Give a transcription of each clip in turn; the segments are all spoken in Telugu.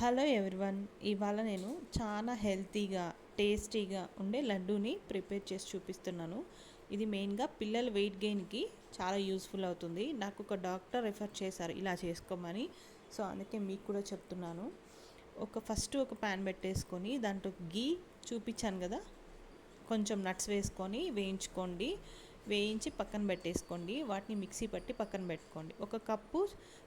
Hello everyone. ఇవాళ నేను చాలా హెల్తీగా టేస్టీగా ఉండే లడ్డూని ప్రిపేర్ చేసి చూపిస్తున్నాను. ఇది మెయిన్గా పిల్లల వెయిట్ గెయిన్కి చాలా యూస్ఫుల్ అవుతుంది. నాకు ఒక డాక్టర్ రిఫర్ చేశారు ఇలా చేసుకోమని. సో అందుకే మీకు కూడా చెప్తున్నాను. ఫస్ట్ ఒక ప్యాన్ పెట్టేసుకొని దాంట్లో గీ చూపించాను కదా, కొంచెం నట్స్ వేసుకొని వేయించుకోండి. వేయించి పక్కన పెట్టేసుకోండి. వాటిని మిక్సీ పట్టి పక్కన పెట్టుకోండి. ఒక కప్పు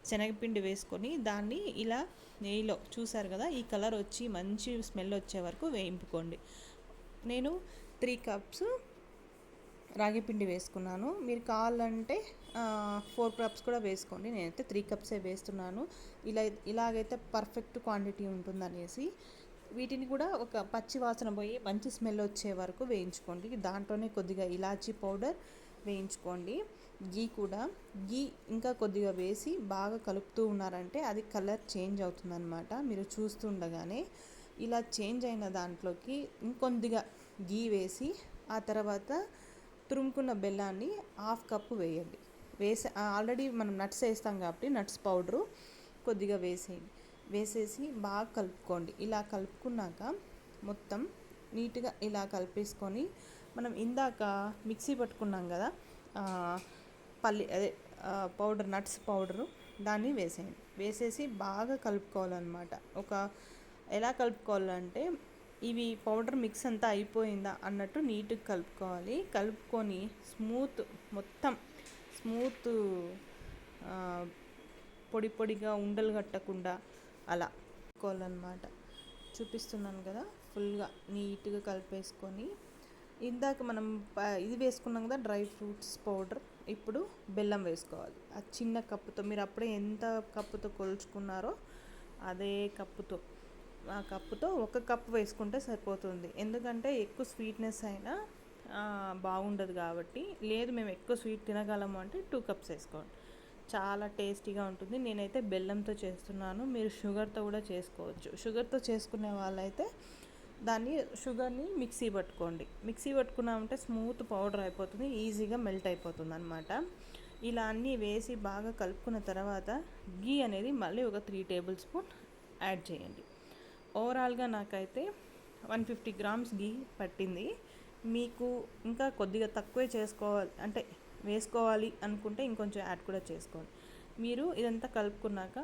శనగపిండి వేసుకొని దాన్ని ఇలా నెయ్యిలో చూసారు కదా, ఈ కలర్ వచ్చి మంచి స్మెల్ వచ్చే వరకు వేయింపుకోండి. నేను 3 కప్స్ రాగిపిండి వేసుకున్నాను. మీరు కావాలంటే 4 కప్స్ కూడా వేసుకోండి. నేనైతే 3 కప్సే వేస్తున్నాను. ఇలాగైతే పర్ఫెక్ట్ క్వాంటిటీ ఉంటుందనేసి వీటిని కూడా ఒక పచ్చి వాసన పోయి మంచి స్మెల్ వచ్చే వరకు వేయించుకోండి. దాంట్లోనే కొద్దిగా ఇలాచీ పౌడర్ వేయించుకోండి. గీ ఇంకా కొద్దిగా వేసి బాగా కలుపుతూ ఉన్నారంటే అది కలర్ చేంజ్ అవుతుందన్నమాట. మీరు చూస్తుండగానే ఇలా చేంజ్ అయిన దాంట్లోకి ఇంకొద్దిగా గీ వేసి ఆ తర్వాత తురుముకున్న బెల్లాన్ని 1/2 కప్పు వేయండి. ఆల్రెడీ మనం నట్స్ వేస్తాం కాబట్టి నట్స్ పౌడరు కొద్దిగా వేసేసి బాగా కలుపుకోండి. ఇలా కలుపుకున్నాక మొత్తం నీట్గా ఇలా కలిపేసుకొని మనం ఇందాక మిక్సీ పట్టుకున్నాం కదా పౌడర్, నట్స్ పౌడరు, దాన్ని వేసేసి బాగా కలుపుకోవాలన్నమాట. ఎలా కలుపుకోవాలంటే ఇవి పౌడర్ మిక్స్ అంతా అయిపోయిందా అన్నట్టు నీట్గా కలుపుకోవాలి. కలుపుకొని మొత్తం స్మూత్ పొడి పొడిగా ఉండలు కట్టకుండా అలా కలుపుకోవాలన్నమాట. చూపిస్తున్నాను కదా, ఫుల్గా నీట్గా కలిపేసుకొని ఇందాక మనం ఇది వేసుకున్నాం కదా డ్రై ఫ్రూట్స్ పౌడర్, ఇప్పుడు బెల్లం వేసుకోవాలి. ఆ చిన్న కప్పుతో, మీరు అప్పుడే ఎంత కప్పుతో కొలుచుకున్నారో అదే కప్పుతో, ఆ కప్పుతో 1 కప్పు వేసుకుంటే సరిపోతుంది. ఎందుకంటే ఎక్కువ స్వీట్నెస్ అయినా బాగుండదు కాబట్టి. లేదు మేము ఎక్కువ స్వీట్ తినగలము అంటే 2 కప్స్ వేసుకోండి. చాలా టేస్టీగా ఉంటుంది. నేనైతే బెల్లంతో చేస్తున్నాను. మీరు షుగర్తో కూడా చేసుకోవచ్చు. షుగర్తో చేసుకునే వాళ్ళైతే షుగర్ని మిక్సీ పట్టుకున్నామంటే స్మూత్ పౌడర్ అయిపోతుంది, ఈజీగా మెల్ట్ అయిపోతుంది అనమాట. ఇలా అన్నీ వేసి బాగా కలుపుకున్న తర్వాత గీ అనేది మళ్ళీ ఒక 3 టేబుల్ స్పూన్ యాడ్ చేయండి. ఓవరాల్గా నాకైతే 150 గ్రామ్స్ గీ పట్టింది. మీకు ఇంకా కొద్దిగా తక్కువే వేసుకోవాలి అనుకుంటే ఇంకొంచెం యాడ్ కూడా చేసుకోండి. మీరు ఇదంతా కలుపుకున్నాక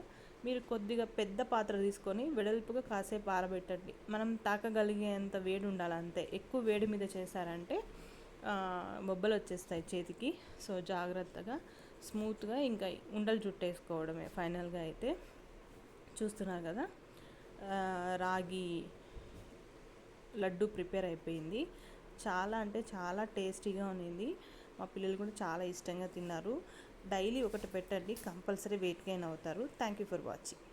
మీరు కొద్దిగా పెద్ద పాత్ర తీసుకొని వెడల్పుగా కాసేపు ఆరబెట్టండి. మనం తాకగలిగేంత వేడి ఉండాలి అంతే. ఎక్కువ వేడి మీద చేశారంటే బొబ్బలు వచ్చేస్తాయి చేతికి. సో జాగ్రత్తగా స్మూత్గా ఇంకా ఉండలు చుట్టేసుకోవడమే ఫైనల్గా. అయితే చూస్తున్నారు కదా, రాగి లడ్డు ప్రిపేర్ అయిపోయింది. చాలా అంటే చాలా టేస్టీగా ఉన్నింది. మా పిల్లలు కూడా చాలా ఇష్టంగా తిన్నారు. డైలీ ఒకటి పెట్టండి, కంపల్సరీ వెయిట్ గెయిన్ అవుతారు. Thank you for watching.